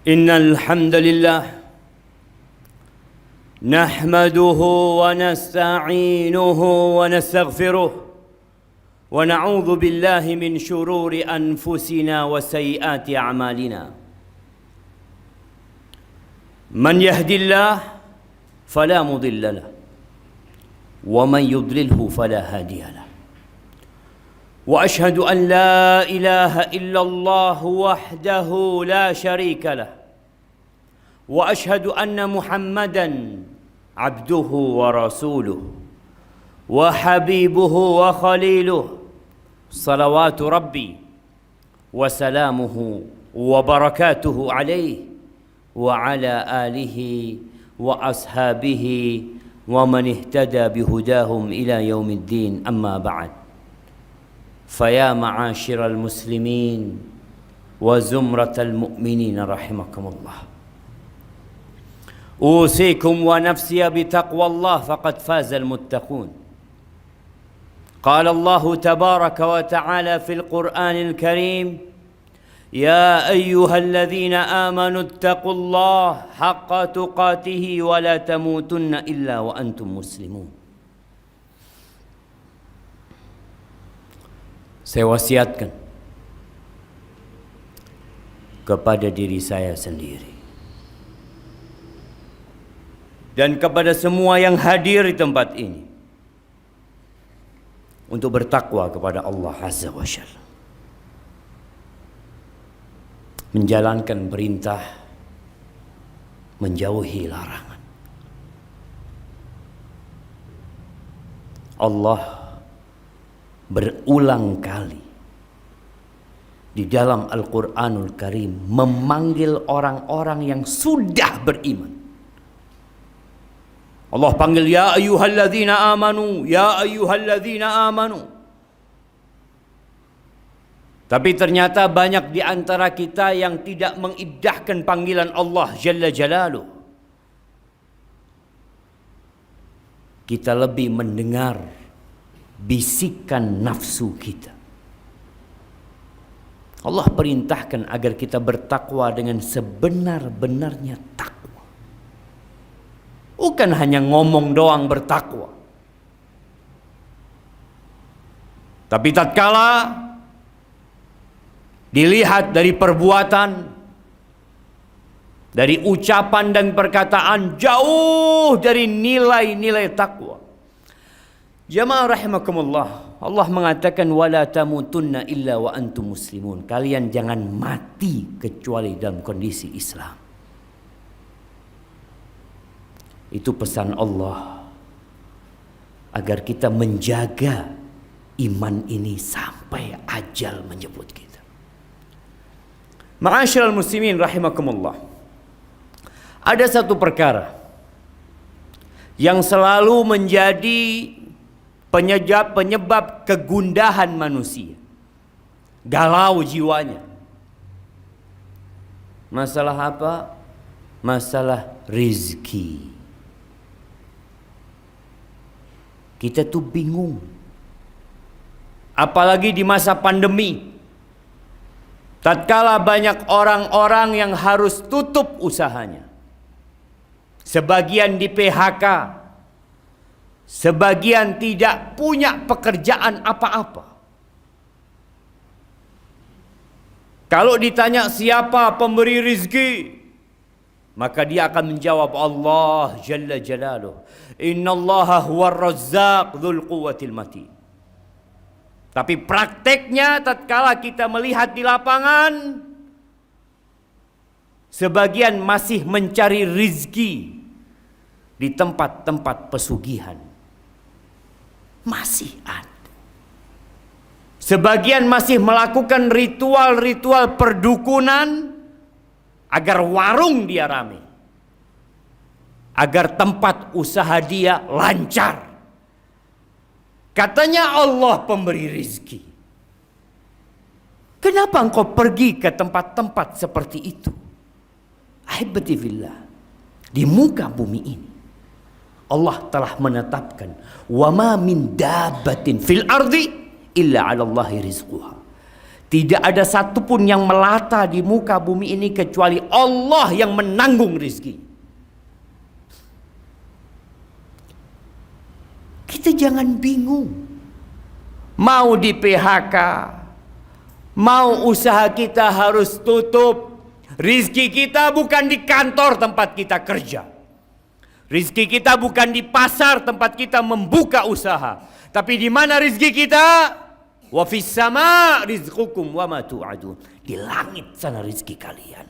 إن الحمد لله نحمده ونستعينه ونستغفره ونعوذ بالله من شرور أنفسنا وسيئات أعمالنا. من يهد الله فلا مضل له ومن يضلله فلا هادي له. وأشهد أن لا إله إلا الله وحده لا شريك له وأشهد أن محمدًا عبده ورسوله وحبيبه وخليله صلوات ربي وسلامه وبركاته عليه وعلى آله وأصحابه ومن اهتدى بهداهم إلى يوم الدين. أما بعد، فيا معاشر المسلمين وزمرة المؤمنين رحمكم الله، أوصيكم ونفسي بتقوى الله فقد فاز المتقون. قال الله تبارك وتعالى في القرآن الكريم: يا أيها الذين آمنوا اتقوا الله حق تقاته ولا تموتن إلا وأنتم مسلمون. Saya wasiatkan kepada diri saya sendiri dan kepada semua yang hadir di tempat ini untuk bertakwa kepada Allah Azza wa Jalla, menjalankan perintah, menjauhi larangan. Allah berulang kali di dalam Al-Quranul Karim memanggil orang-orang yang sudah beriman. Allah panggil, ya ayyuhalladzina amanu, ya ayyuhalladzina amanu. Tapi ternyata banyak di antara kita yang tidak mengindahkan panggilan Allah Jalla Jalaluh. Kita lebih mendengar bisikan nafsu kita. Allah perintahkan agar kita bertakwa dengan sebenar-benarnya takwa. Bukan hanya ngomong doang bertakwa, tapi tatkala dilihat dari perbuatan, dari ucapan dan perkataan jauh dari nilai-nilai takwa. Jamaah rahimakumullah, Allah mengatakan wala tamutunna illa wa antum muslimun. Kalian jangan mati kecuali dalam kondisi Islam. Itu pesan Allah agar kita menjaga iman ini sampai ajal menjemput kita. Ma'asyiral muslimin rahimakumullah, ada satu perkara yang selalu menjadi penyebab kegundahan manusia, galau jiwanya. Masalah apa? Masalah rizki. Kita tuh bingung, apalagi di masa pandemi, tatkala banyak orang-orang yang harus tutup usahanya, sebagian di PHK, sebagian tidak punya pekerjaan apa-apa. Kalau ditanya siapa pemberi rizki, maka dia akan menjawab Allah Jalla Jalaluh. Innallaha huwar razzaq dzul quwwatil matin. Tapi prakteknya tatkala kita melihat di lapangan, sebagian masih mencari rizki di tempat-tempat pesugihan. Masih ada. Sebagian masih melakukan ritual-ritual perdukunan agar warung dia rame, agar tempat usaha dia lancar. Katanya Allah pemberi rizki. Kenapa engkau pergi ke tempat-tempat seperti itu? Ahibati fillah, di muka bumi ini Allah telah menetapkan wa ma min dabbatin fil ardi illa 'ala Allahi rizquha. Tidak ada satupun yang melata di muka bumi ini kecuali Allah yang menanggung rizki. Kita jangan bingung. Mau di PHK, mau usaha kita harus tutup. Rizki kita bukan di kantor tempat kita kerja. Rizki kita bukan di pasar tempat kita membuka usaha. Tapi di mana rizki kita? Wa fis sama rizqukum wa ma tu'adun. Di langit sana rizki kalian.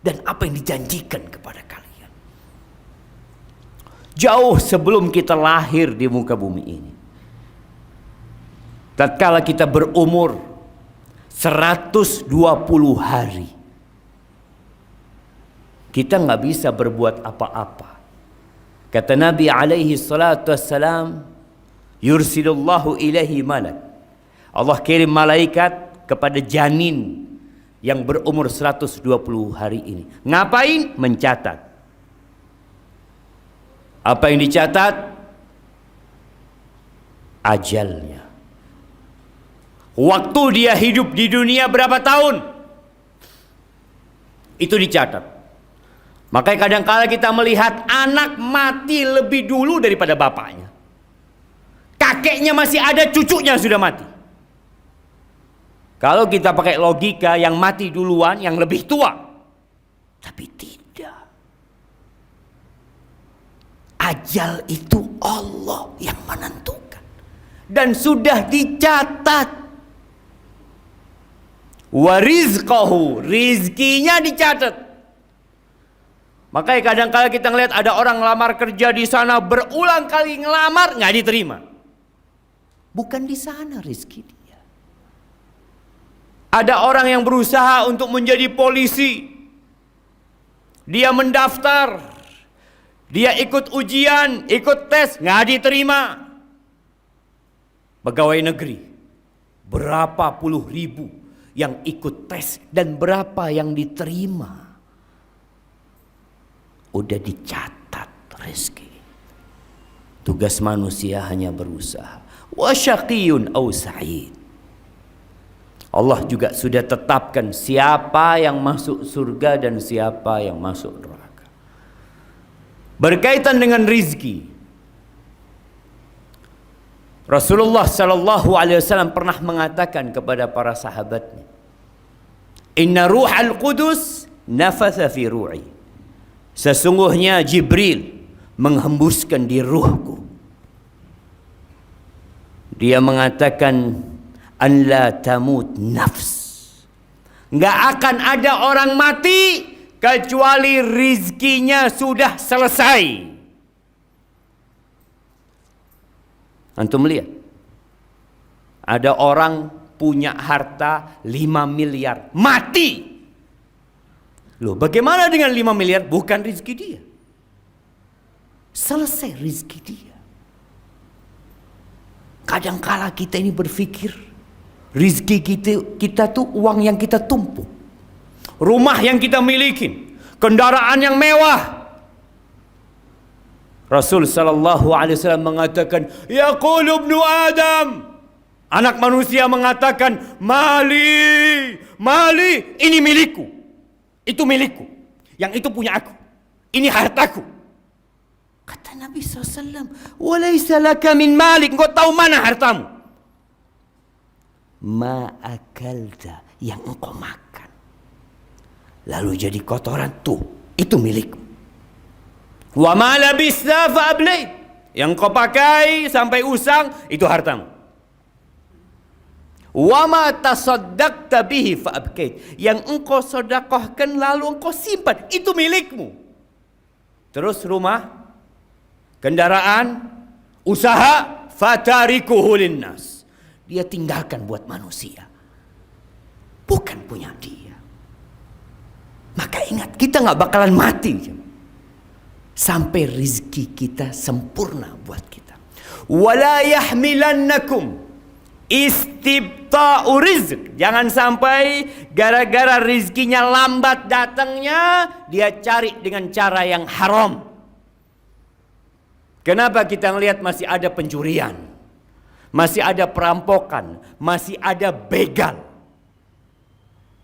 Dan apa yang dijanjikan kepada kalian. Jauh sebelum kita lahir di muka bumi ini. Tatkala kita berumur 120 hari. Kita nggak bisa berbuat apa-apa. Kata Nabi alaihi salatu wassalam, yursilullahu ilaihi malak. Allah kirim malaikat kepada janin yang berumur 120 hari ini. Ngapain? Mencatat. Apa yang dicatat? Ajalnya. Waktu dia hidup di dunia berapa tahun? Itu dicatat. Makanya kadang-kala kita melihat anak mati lebih dulu daripada bapaknya. Kakeknya masih ada, cucunya sudah mati. Kalau kita pakai logika, yang mati duluan yang lebih tua. Tapi tidak. Ajal itu Allah yang menentukan. Dan sudah dicatat. Wa rizqahu, rizkinya dicatat. Makanya kadang-kala kita ngelihat ada orang ngelamar kerja di sana, berulang kali ngelamar nggak diterima. Bukan di sana rizki dia. Ada orang yang berusaha untuk menjadi polisi. Dia mendaftar, dia ikut ujian, ikut tes, nggak diterima. Pegawai negeri, berapa puluh ribu yang ikut tes dan berapa yang diterima. Udah dicatat rezeki. Tugas manusia hanya berusaha. Wa syaqiyun aw sa'id. Allah juga sudah tetapkan siapa yang masuk surga dan siapa yang masuk neraka. Berkaitan dengan rizki, Rasulullah sallallahu alaihi wasallam pernah mengatakan kepada para sahabatnya, "Inna ruhal qudus nafatha fi ru'i." Sesungguhnya Jibril menghembuskan di ruhku. Dia mengatakan, an la tamut nafs. Nggak akan ada orang mati kecuali rizkinya sudah selesai. Antum lihat, ada orang punya harta 5 miliar, mati. Loh, bagaimana dengan 5 miliar? Bukan rizki dia. Selesai rizki dia. Kadangkala kita ini berpikir, rizki kita tuh uang yang kita tumpuk, rumah yang kita miliki, kendaraan yang mewah. Rasul sallallahu alaihi wasallam mengatakan, yaqulu ibnu Adam, anak manusia mengatakan, mali, mali, ini milikku, itu milikku, yang itu punya aku, ini hartaku. Kata Nabi SAW, walaysa laka min malik, engkau tahu mana hartamu? Ma akalta, yang engkau makan lalu jadi kotoran, tuh itu milikmu. Wa ma labista fa ablait, yang engkau pakai sampai usang itu hartamu. Wa ma tasaddaqta bihi fa abkait, yang engkau sedekahkan lalu engkau simpan, itu milikmu. Terus rumah, kendaraan, usaha, fatarikuhu linnas, dia tinggalkan buat manusia, bukan punya dia. Maka ingat, kita gak bakalan mati sampai rizki kita sempurna buat kita. Wala yahmilannakum istibta'u rizq, jangan sampai gara-gara rizkinya lambat datangnya, dia cari dengan cara yang haram. Kenapa kita melihat masih ada pencurian, masih ada perampokan, masih ada begal?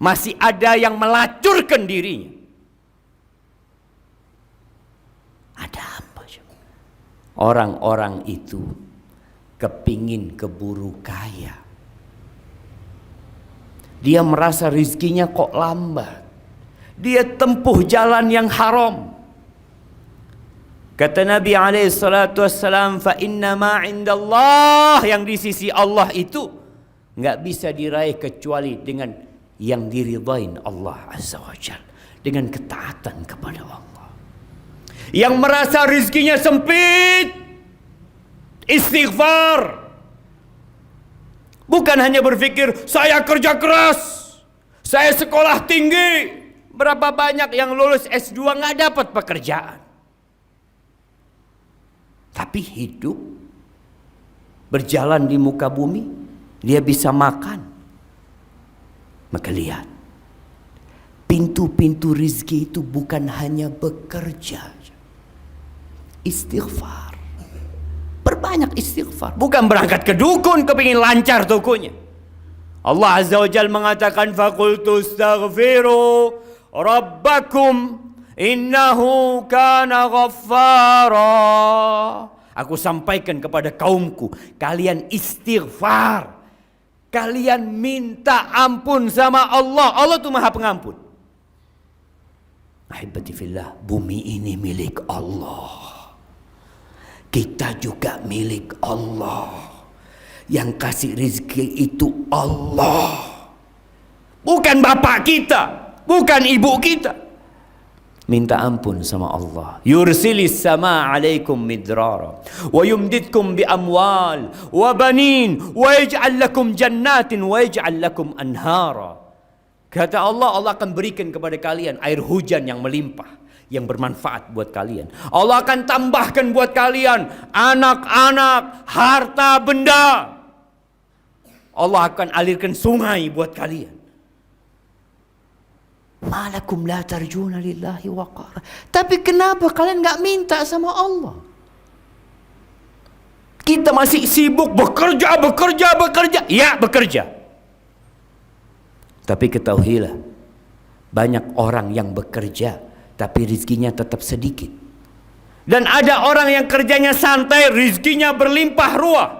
Masih ada yang melacurkan dirinya. Ada apa? Orang-orang itu kepingin keburu kaya. Dia merasa rizkinya kok lambat. Dia tempuh jalan yang haram. Kata Nabi SAW, fa inna ma indallah, yang di sisi Allah itu nggak bisa diraih kecuali dengan yang diridhain Allah Azza wa Jalla, dengan ketaatan kepada Allah. Yang merasa rizkinya sempit, istighfar. Bukan hanya berpikir saya kerja keras, saya sekolah tinggi. Berapa banyak yang lulus S2 nggak dapat pekerjaan. Tapi hidup, berjalan di muka bumi, dia bisa makan. Maka lihat, pintu-pintu rizki itu bukan hanya bekerja. Istighfar. Perbanyak istighfar. Bukan berangkat ke dukun kepingin lancar tokonya. Allah Azza wa Jalla mengatakan, faqultu astaghfiru rabbakum innahu kana ghaffara. Aku sampaikan kepada kaumku, kalian istighfar. Kalian minta ampun sama Allah. Allah itu Maha Pengampun. Ahibati fillah, bumi ini milik Allah. Kita juga milik Allah. Yang kasih rezeki itu Allah. Bukan bapak kita, bukan ibu kita. Minta ampun sama Allah. Yursilis sama alaikum midrara wa yumdidkum bi amwal wa banin wa yaj'al lakum jannatin wa yaj'al lakum anhara. Kata Allah, Allah akan berikan kepada kalian air hujan yang melimpah, yang bermanfaat buat kalian. Allah akan tambahkan buat kalian anak-anak, harta benda. Allah akan alirkan sungai buat kalian. Malakum la tarjuna lillahi waqara. Tapi kenapa kalian nggak minta sama Allah? Kita masih sibuk bekerja. Ya, bekerja. Tapi ketahuilah, banyak orang yang bekerja tapi rizkinya tetap sedikit. Dan ada orang yang kerjanya santai, rizkinya berlimpah ruah.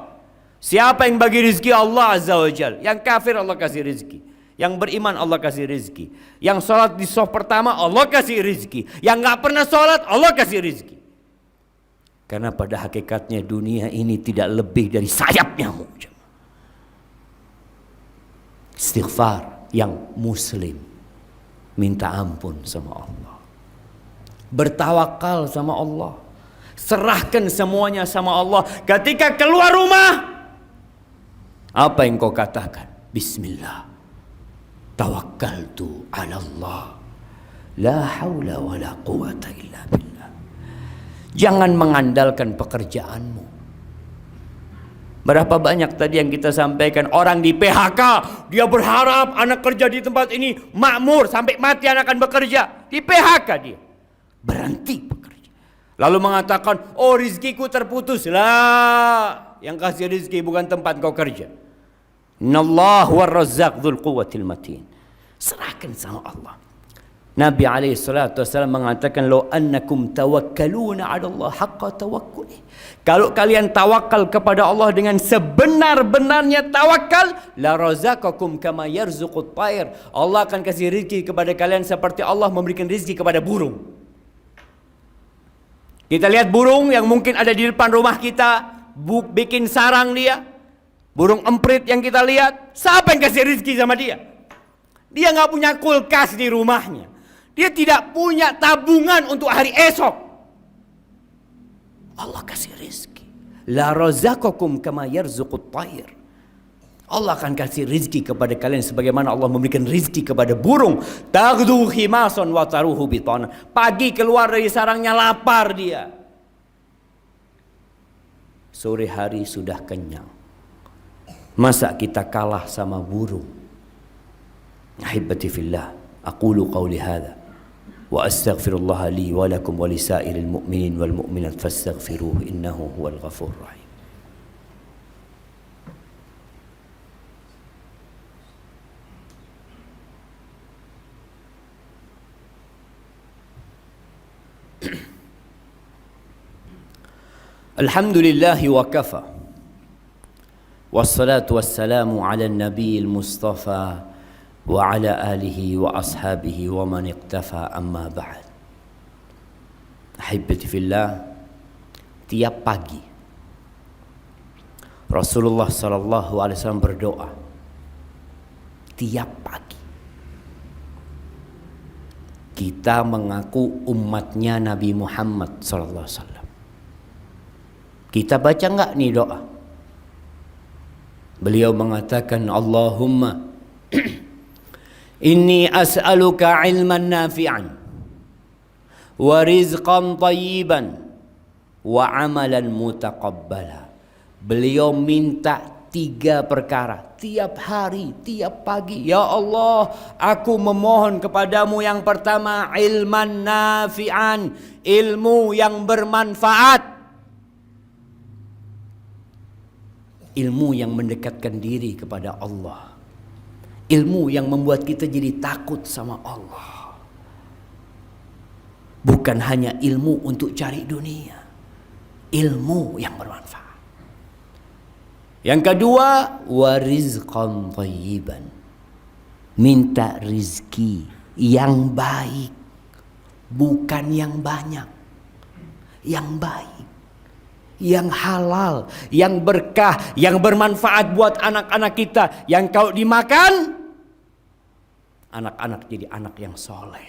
Siapa yang bagi rizki? Allah Azza wa Jalla. Yang kafir Allah kasih rizki. Yang beriman Allah kasih rizki. Yang sholat di shaf pertama Allah kasih rizki. Yang gak pernah sholat Allah kasih rizki. Karena pada hakikatnya dunia ini tidak lebih dari sayap nyamuk. Istighfar yang muslim, minta ampun sama Allah. Bertawakal sama Allah. Serahkan semuanya sama Allah. Ketika keluar rumah, apa yang kau katakan? Bismillah. Tawakkaltu ala Allah. La haula wa la quwata illa billah. Jangan mengandalkan pekerjaanmu. Berapa banyak tadi yang kita sampaikan, orang di PHK, dia berharap anak kerja di tempat ini makmur, sampai mati anak akan bekerja. Di PHK dia. Berhenti bekerja. Lalu mengatakan, oh rizkiku terputus. Lah, yang kasih rizki bukan tempat kau kerja. Innallahu war-razzaq dzul quwwatil matin. Serahkan sama Allah. Nabi SAW mengatakan, "Law annakum tawakkaluna 'ala Allah haqqa tawakkuli." Kalau kalian tawakal kepada Allah dengan sebenar-benarnya tawakal, la razaqakum kama yarzuqut tayr. Allah akan kasih rezeki kepada kalian seperti Allah memberikan rezeki kepada burung. Kita lihat burung yang mungkin ada di depan rumah kita, bikin sarang dia. Burung emprit yang kita lihat, siapa yang kasih rezeki sama dia? Dia nggak punya kulkas di rumahnya. Dia tidak punya tabungan untuk hari esok. Allah kasih rezeki. La razaqakum kama yarzuqut tayr. Allah akan kasih rezeki kepada kalian sebagaimana Allah memberikan rezeki kepada burung. Taghdu khimasan wa taruhu bitana. Pagi keluar dari sarangnya lapar dia. Sore hari sudah kenyang. Masa kita kalah sama burung? Ahibati fillah, aqulu qawli hadha wa astaghfirullah li wa lakum wa lisairil mu'minin wal mu'minat fastaghfiruhu innahu huwal ghafurur rahim. Alhamdulillahi wa kafa. Wassalatu wassalamu ala nabiyil mustafa wa ala alihi wa ashabihi wa man iqtafa, amma ba'd. Ahibbati fillah, tiap pagi Rasulullah sallallahu alaihi wasallam berdoa. Tiap pagi. Kita mengaku umatnya Nabi Muhammad sallallahu alaihi wasallam. Kita baca enggak nih doa? Beliau mengatakan, Allahumma inni as'aluka ilman nafi'an wa rizqan tayyiban wa amalan mutaqabbala. Beliau minta 3 perkara tiap hari, tiap pagi. Ya Allah, aku memohon kepadamu yang pertama, ilman nafi'an, ilmu yang bermanfaat. Ilmu yang mendekatkan diri kepada Allah. Ilmu yang membuat kita jadi takut sama Allah. Bukan hanya ilmu untuk cari dunia. Ilmu yang bermanfaat. Yang kedua, warizqan thayyiban. Minta rizki yang baik. Bukan yang banyak. Yang baik. Yang halal, yang berkah, yang bermanfaat buat anak-anak kita. Yang kalau dimakan, anak-anak jadi anak yang soleh.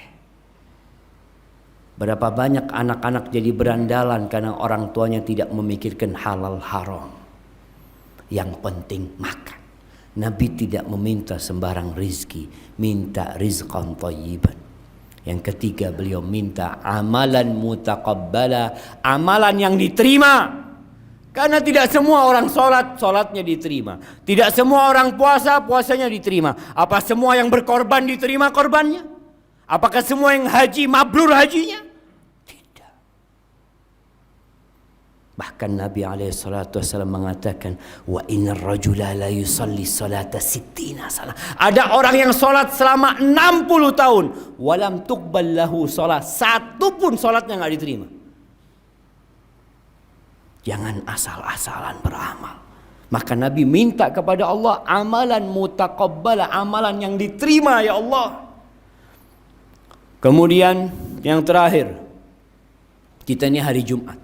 Berapa banyak anak-anak jadi berandalan karena orang tuanya tidak memikirkan halal haram. Yang penting makan. Nabi tidak meminta sembarang rizki, minta rizqan thayyiban. Yang ketiga, beliau minta amalan mutaqabbala, amalan yang diterima. Karena tidak semua orang sholat, sholatnya diterima. Tidak semua orang puasa, puasanya diterima. Apa semua yang berkorban diterima korbannya? Apakah semua yang haji mabrur hajinya? Tidak. Bahkan Nabi SAW mengatakan, wa innar rajula la yusalli salata sittina salah. Ada orang yang sholat selama 60 tahun, walam tuqbal lahu sholat, satu pun sholatnya nggak diterima. Jangan asal-asalan beramal. Maka Nabi minta kepada Allah amalan mutaqabbala, amalan yang diterima ya Allah. Kemudian yang terakhir, kita ini hari Jumat.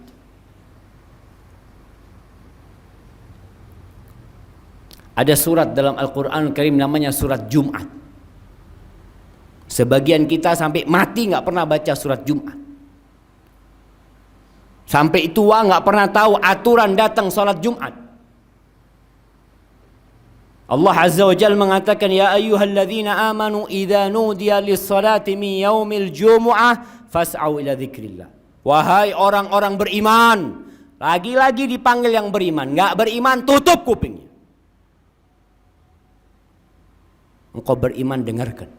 Ada surat dalam Al-Quran Karim namanya surat Jumat. Sebagian kita sampai mati nggak pernah baca surat Jumat. Sampai tua nggak pernah tahu aturan datang sholat Jumat. Allah Azza wa Jalla mengatakan, ya ayyuhalladzina amanu idza nudiya lis-salati min yaumil jumu'ah fas'au ila dzikrillah. Wahai orang-orang beriman, lagi-lagi dipanggil yang beriman. Nggak beriman, tutup kupingnya. Engkau beriman, dengarkan.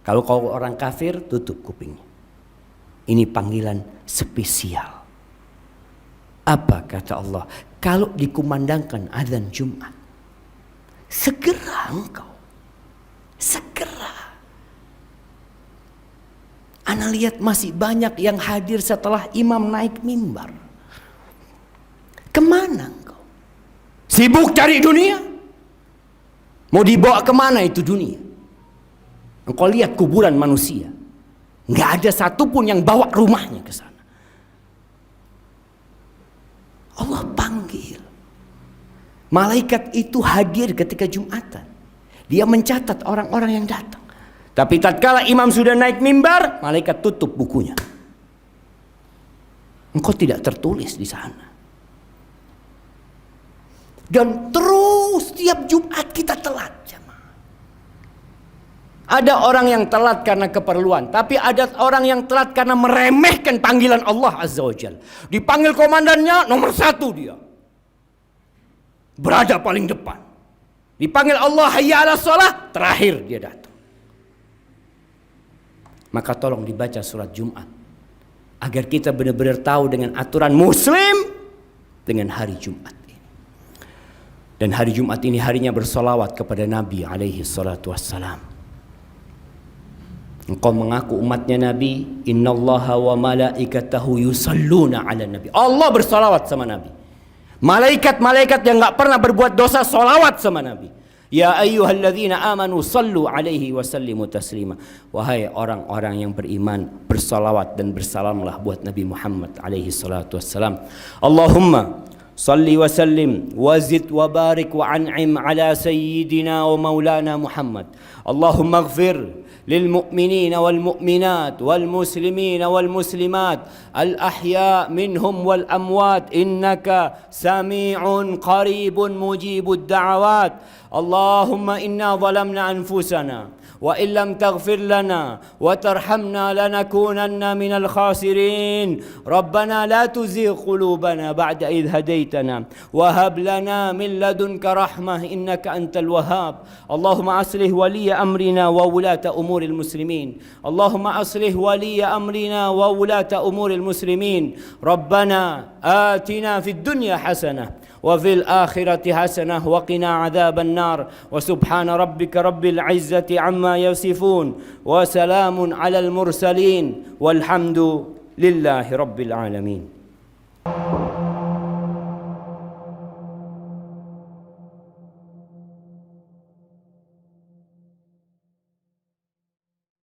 Kalau kau orang kafir, tutup kupingnya. Ini panggilan spesial. Apa kata Allah? Kalau dikumandangkan azan Jumat, segera engkau. Segera. Ana lihat masih banyak yang hadir setelah imam naik mimbar. Kemana engkau? Sibuk cari dunia? Mau dibawa kemana itu dunia? Engkau lihat kuburan manusia. Nggak ada satupun yang bawa rumahnya ke sana. Allah panggil. Malaikat itu hadir ketika Jumatan. Dia mencatat orang-orang yang datang. Tapi tatkala imam sudah naik mimbar, malaikat tutup bukunya. Engkau tidak tertulis di sana. Dan terus tiap Jumat kita telat. Ada orang yang telat karena keperluan, tapi ada orang yang telat karena meremehkan panggilan Allah Azza wa Jalla. Dipanggil komandannya, nomor 1 dia. Berada paling depan. Dipanggil Allah hayya 'alas shalah, terakhir dia datang. Maka tolong dibaca surat Jumat agar kita benar-benar tahu dengan aturan muslim dengan hari Jumat ini. Dan hari Jumat ini harinya bersolawat kepada Nabi alaihi salatu wassalam. Engkau mengaku umatnya Nabi, innallaha wa malaikatahu yusalluna ala nabi. Allah bersalawat sama Nabi. Malaikat-malaikat yang enggak pernah berbuat dosa salawat sama Nabi. Ya ayyuhalladzina amanu sallu alaihi wa sallimu taslima. Wahai orang-orang yang beriman, bersalawat dan bersalamlah buat Nabi Muhammad alaihi salatu wassalam. Allahumma salli wa sallim wa zid wa barik wa an'im ala sayyidina wa maulana Muhammad. Allahumma ighfir للمؤمنين والمؤمنات والمسلمين والمسلمات الأحياء منهم والأموات إنك سميع قريب مجيب الدعوات. اللهم إنا ظلمنا أنفسنا وإن لم تغفر لنا وترحمنا لنكونن من الخاسرين. ربنا لا تزغ قلوبنا بعد إذ هديتنا وهب لنا من لدنك رحمة إنك أنت الوهاب. اللهم أصلح ولي أمرنا وولاة أمور المسلمين. اللهم أصلح ولي أمرنا وولاة أمور المسلمين. ربنا آتنا في الدنيا حسنة وفي الآخرة حسنة وقنا عذاب النار. وسبحان ربك رب العزة عما يصفون وسلام على المرسلين والحمد لله رب العالمين.